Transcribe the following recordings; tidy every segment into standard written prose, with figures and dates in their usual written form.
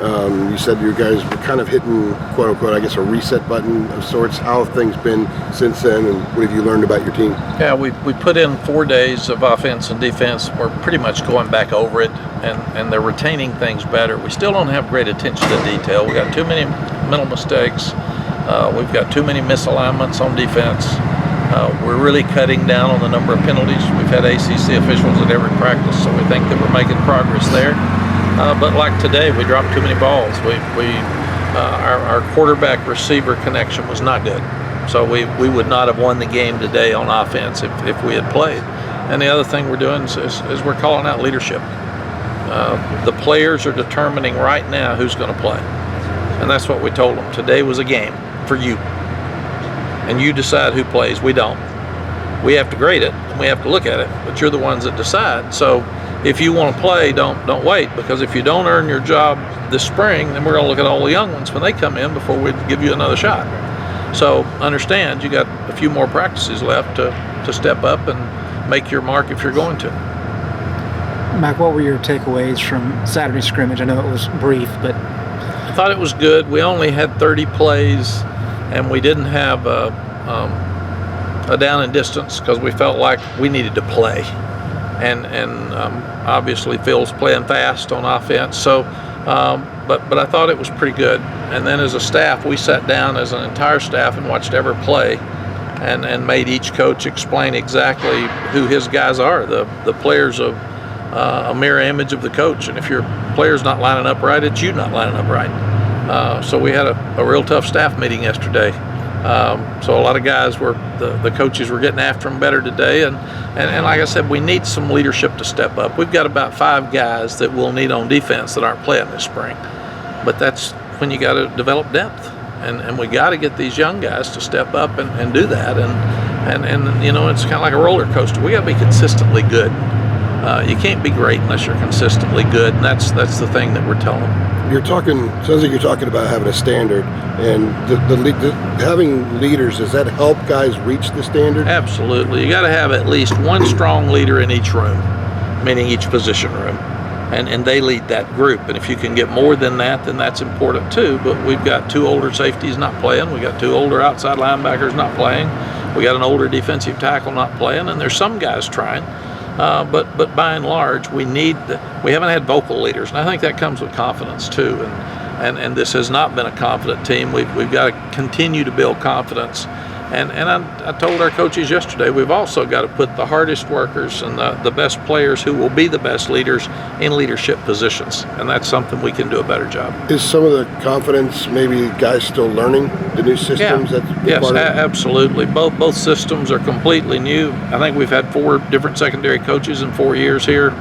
You said you guys were kind of hitting, quote unquote, I guess, a reset button of sorts. How have things been since then, and what have you learned about your team? Yeah, we put in 4 days of offense and defense. We're pretty much going back over it, and they're retaining things better. We still don't have great attention to detail. We got too many mental mistakes. We've got too many misalignments on defense. We're really cutting down on the number of penalties. We've had ACC officials at every practice, so we think that we're making progress there. But like today, we dropped too many balls. Our quarterback receiver connection was not good. So we would not have won the game today on offense if we had played. And the other thing we're doing is we're calling out leadership. The players are determining right now who's going to play. And that's what we told them. Today was a game for you. And you decide who plays. We don't. We have to grade it and we have to look at it, but you're the ones that decide. So if you want to play, don't wait, because if you don't earn your job this spring, then we're going to look at all the young ones when they come in before we give you another shot. So understand, you got a few more practices left to step up and make your mark if you're going to. Mack, what were your takeaways from Saturday scrimmage? I know it was brief, but I thought it was good. We only had 30 plays, and we didn't have a down and distance because we felt like we needed to play. And obviously Phil's playing fast on offense. So, but I thought it was pretty good. And then as a staff, we sat down as an entire staff and watched every play, and made each coach explain exactly who his guys are. The players of a mirror image of the coach. And if your player's not lining up right, it's you not lining up right. So we had a real tough staff meeting yesterday. So a lot of guys the coaches were getting after them better today, and like I said, we need some leadership to step up. We've got about 5 guys that we'll need on defense that aren't playing this spring, but that's when you got to develop depth, and we got to get these young guys to step up and do that, and you know, it's kind of like a roller coaster. We got to be consistently good. You can't be great unless you're consistently good, and that's the thing that we're telling them. Sounds like you're talking about having a standard, and having leaders, does that help guys reach the standard? Absolutely. You got to have at least one strong leader in each room, meaning each position room, and they lead that group. And if you can get more than that, then that's important too. But we've got 2 older safeties not playing. We got 2 older outside linebackers not playing. We got an older defensive tackle not playing, and there's some guys trying. But by and large, we haven't had vocal leaders, and I think that comes with confidence too. And this has not been a confident team. We've got to continue to build confidence. And I told our coaches yesterday, we've also got to put the hardest workers and the best players who will be the best leaders in leadership positions, and that's something we can do a better job. Is some of the confidence maybe guys still learning the new systems? Yeah. Yes, absolutely. Both systems are completely new. I think we've had 4 different secondary coaches in 4 years here,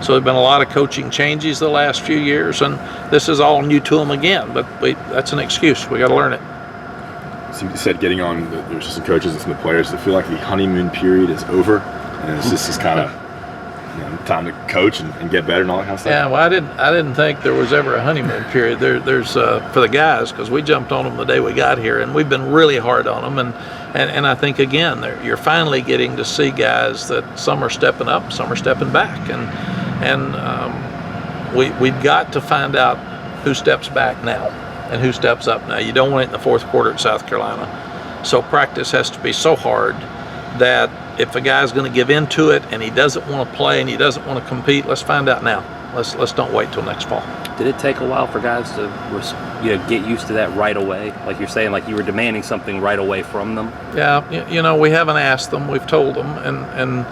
so there's been a lot of coaching changes the last few years, and this is all new to them again. But that's an excuse. We got to learn it. So you said getting on the assistant coaches and some of the players, I feel like the honeymoon period is over, and this is kind of time to coach and get better and all that kind of stuff. Yeah, well, I didn't think there was ever a honeymoon period. There's for the guys, because we jumped on them the day we got here, and we've been really hard on them, and I think again you're finally getting to see guys that some are stepping up, some are stepping back, and we've got to find out who steps back now and who steps up now. You don't want it in the 4th quarter at South Carolina. So practice has to be so hard that if a guy's going to give into it and he doesn't want to play and he doesn't want to compete, let's find out now. Let's don't wait till next fall. Did it take a while for guys to get used to that right away? Like you're saying, like you were demanding something right away from them? Yeah, we haven't asked them. We've told them, and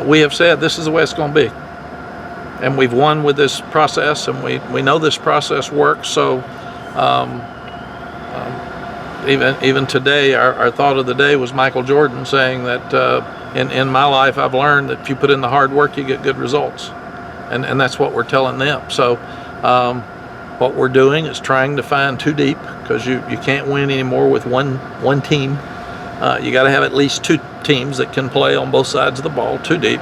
we have said this is the way it's going to be. And we've won with this process, and we know this process works. So even today, our thought of the day was Michael Jordan saying that in my life I've learned that if you put in the hard work, you get good results, and that's what we're telling them. So what we're doing is trying to find 2 deep, because you can't win anymore with one team. You got to have at least 2 teams that can play on both sides of the ball, 2 deep,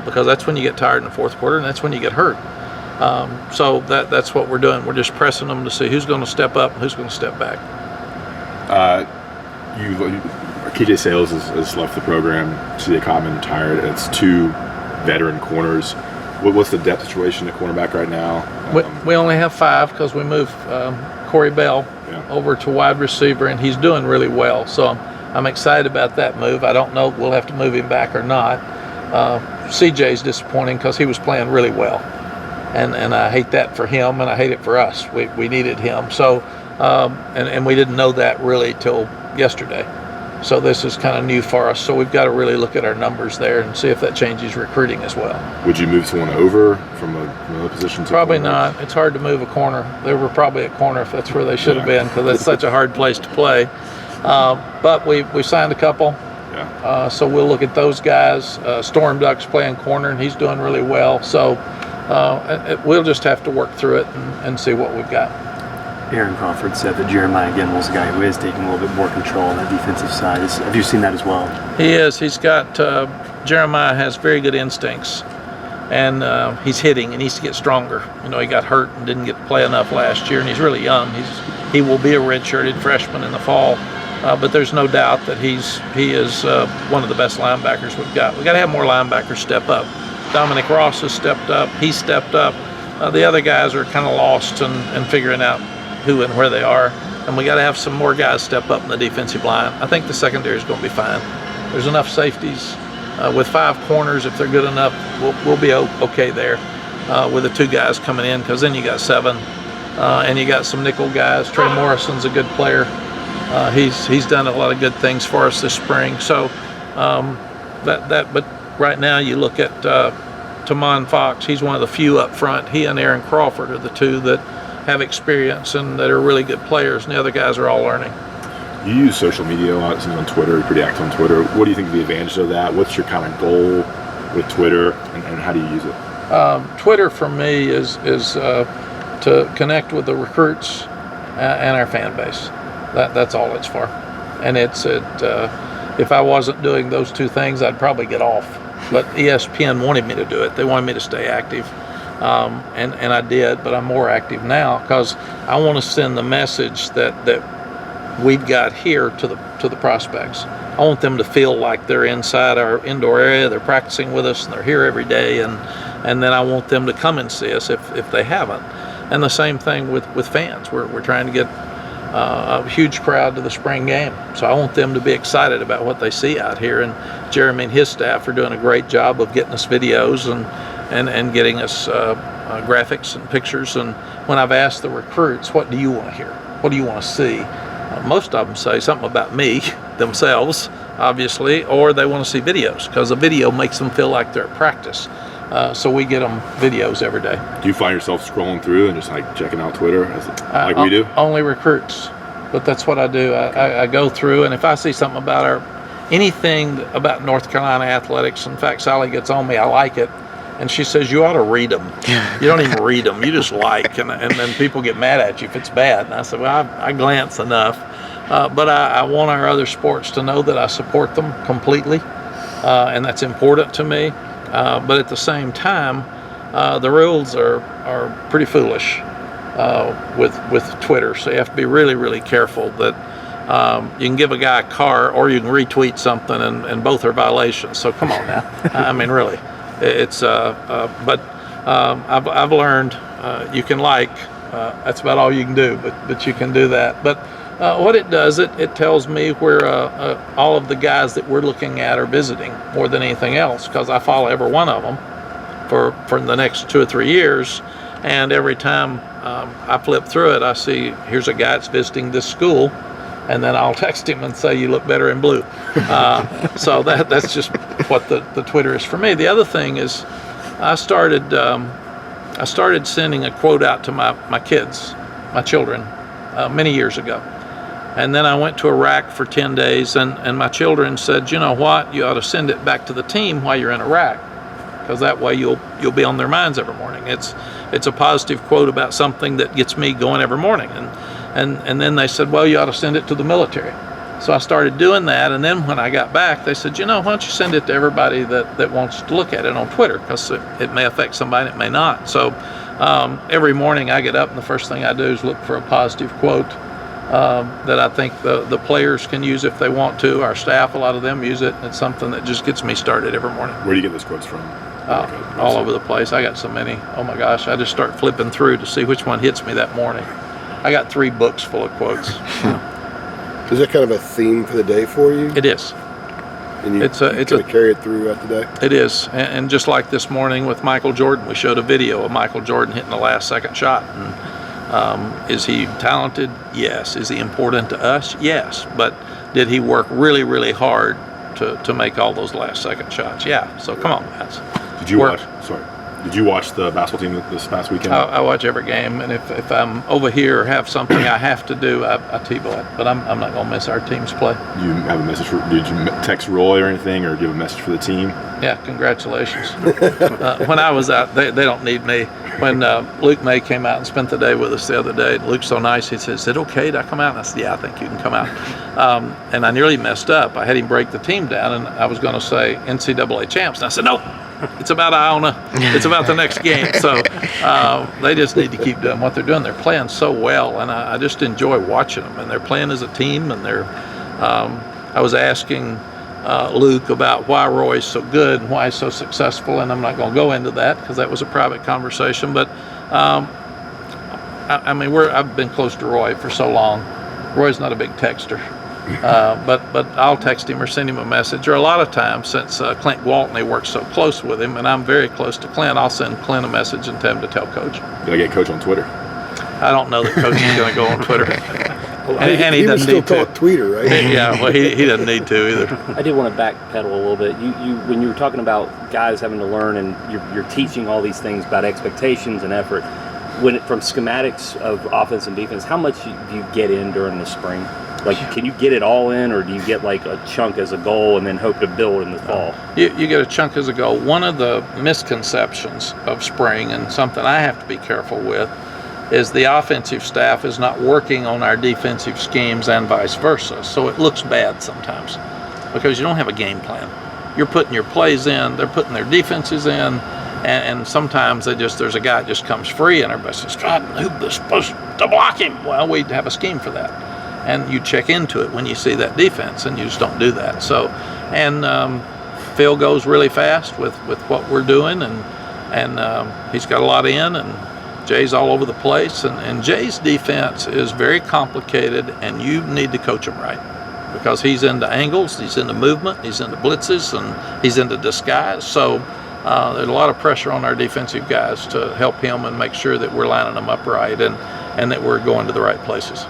because that's when you get tired in the 4th quarter, and that's when you get hurt. So that's what we're doing. We're just pressing them to see who's going to step up and who's going to step back. KJ Sales has left the program. CJ Cottman retired. It's 2 veteran corners. What's the depth situation at cornerback right now? We only have 5 because we moved Corey Bell Yeah. over to wide receiver, and he's doing really well. So I'm excited about that move. I don't know if we'll have to move him back or not. CJ's disappointing because he was playing really well, and I hate that for him, and I hate it for us. We needed him. So and we didn't know that really till yesterday. So this is kind of new for us. So we've got to really look at our numbers there and see if that changes recruiting as well. Would you move someone over from another position to Probably cornerback? not. It's hard to move a corner. They were probably at corner if that's where they should have been, because that's such a hard place to play. But we signed a couple. Yeah. So we'll look at those guys. Storm Duck's playing corner, and he's doing really well. So we'll just have to work through it and see what we've got. Aaron Crawford said that Jeremiah Gemmell's a guy who is taking a little bit more control on that defensive side. Have you seen that as well? He is. He's got Jeremiah has very good instincts, and he's hitting. He needs to get stronger. You know, he got hurt and didn't get to play enough last year, and he's really young. He will be a redshirted freshman in the fall, but there's no doubt that he is one of the best linebackers we've got. We've got to have more linebackers step up. Dominic Ross has stepped up. He stepped up. The other guys are kind of lost and figuring out who and where they are, and we got to have some more guys step up in the defensive line. I think the secondary is going to be fine. There's enough safeties with 5 corners. If they're good enough, we'll be okay there with the 2 guys coming in, because then you got 7 and you got some nickel guys. Trey Morrison's a good player. He's done a lot of good things for us this spring. So but right now you look at Tamon Fox. He's one of the few up front. He and Aaron Crawford are the 2 that have experience and that are really good players, and the other guys are all learning. You use social media a lot, on Twitter. You're pretty active on Twitter. What do you think of the advantage of that? What's your kind of goal with Twitter, and how do you use it? Twitter for me is to connect with the recruits and our fan base. That's all it's for. And if I wasn't doing those 2 things, I'd probably get off. But ESPN wanted me to do it. They wanted me to stay active. And I did, but I'm more active now because I want to send the message that we've got here to the prospects. I want them to feel like they're inside our indoor area, they're practicing with us, and they're here every day, and then I want them to come and see us if they haven't. And the same thing with fans. We're trying to get a huge crowd to the spring game, so I want them to be excited about what they see out here. And Jeremy and his staff are doing a great job of getting us videos and getting us graphics and pictures. And when I've asked the recruits, what do you want to hear? What do you want to see? Most of them say something about me, themselves, obviously, or they want to see videos, because a video makes them feel like they're at practice. So we get them videos every day. Do you find yourself scrolling through and just checking out Twitter like we do? Only recruits, but that's what I do. I go through, and if I see something about anything about North Carolina athletics, in fact, Sally gets on me, I like it. And she says, you ought to read them. You don't even read them. You just like. And then people get mad at you if it's bad. And I said, well, I glance enough. But I want our other sports to know that I support them completely. And that's important to me. But at the same time, the rules are pretty foolish with Twitter. So you have to be really, really careful that you can give a guy a car or you can retweet something, and both are violations. So come on now. I mean, really. It's but I've learned you can that's about all you can do, but you can do that. But what it does, it tells me where all of the guys that we're looking at are visiting more than anything else, because I follow every one of them for the next 2 or 3 years, and every time I flip through it, I see here's a guy that's visiting this school, and then I'll text him and say, you look better in blue. So that's just what the Twitter is for me. The other thing is I started sending a quote out to my kids, my children, many years ago. And then I went to Iraq for 10 days, and my children said, you know what, you ought to send it back to the team while you're in Iraq, because that way you'll be on their minds every morning. It's a positive quote about something that gets me going every morning. And then they said, well, you ought to send it to the military. So I started doing that, and then when I got back, they said, why don't you send it to everybody that wants to look at it on Twitter, because it may affect somebody, it may not. So every morning I get up, and the first thing I do is look for a positive quote that I think the players can use if they want to. Our staff, a lot of them use it, and it's something that just gets me started every morning. Where do you get those quotes from? all over the place. I got so many. Oh my gosh, I just start flipping through to see which one hits me that morning. I got 3 books full of quotes. Is that kind of a theme for the day for you? It is. And you kind of carry it throughout the day? It is. And just like this morning with Michael Jordan, we showed a video of Michael Jordan hitting the last second shot. And, is he talented? Yes. Is he important to us? Yes. But did he work really, really hard to make all those last second shots? Yeah. So come on, guys. Did you watch the basketball team this past weekend? I watch every game, and if I'm over here or have something I have to do, I TiVo it. But I'm not going to miss our team's play. Do you have a message did you text Roy or anything, or do you have a message for the team? Yeah, congratulations. When I was out, they don't need me. When Luke May came out and spent the day with us the other day, Luke's so nice, he said, "Is it okay to come out?" And I said, "Yeah, I think you can come out." And I nearly messed up. I had him break the team down, and I was going to say NCAA champs. And I said, "Nope. It's about Iona. It's about the next game." So they just need to keep doing what they're doing. They're playing so well, and I just enjoy watching them. And they're playing as a team. And I was asking Luke about why Roy's so good and why he's so successful, and I'm not going to go into that because that was a private conversation. But I mean, I've been close to Roy for so long. Roy's not a big texter. But I'll text him or send him a message, or a lot of times, since Clint Gwaltney works so close with him and I'm very close to Clint, I'll send Clint a message and tell him to tell Coach. Did I get Coach on Twitter? I don't know that Coach is going to go on Twitter. And he doesn't need to. Twitter, right? Yeah, well, he doesn't need to either. I did want to backpedal a little bit. You when you were talking about guys having to learn, and you're teaching all these things about expectations and effort, from schematics of offense and defense, how much do you get in during the spring? Like, can you get it all in, or do you get like a chunk as a goal and then hope to build in the fall? You get a chunk as a goal. One of the misconceptions of spring, and something I have to be careful with, is the offensive staff is not working on our defensive schemes and vice versa. So it looks bad sometimes because you don't have a game plan. You're putting your plays in, they're putting their defenses in, and sometimes there's a guy that just comes free and everybody says, "God, who was supposed to block him?" Well, we have a scheme for that. And you check into it when you see that defense, and you just don't do that. So, and Phil goes really fast with what we're doing, and he's got a lot in, and Jay's all over the place. And Jay's defense is very complicated, and you need to coach him right because he's into angles, he's into movement, he's into blitzes, and he's into disguise. So there's a lot of pressure on our defensive guys to help him and make sure that we're lining them up right and that we're going to the right places.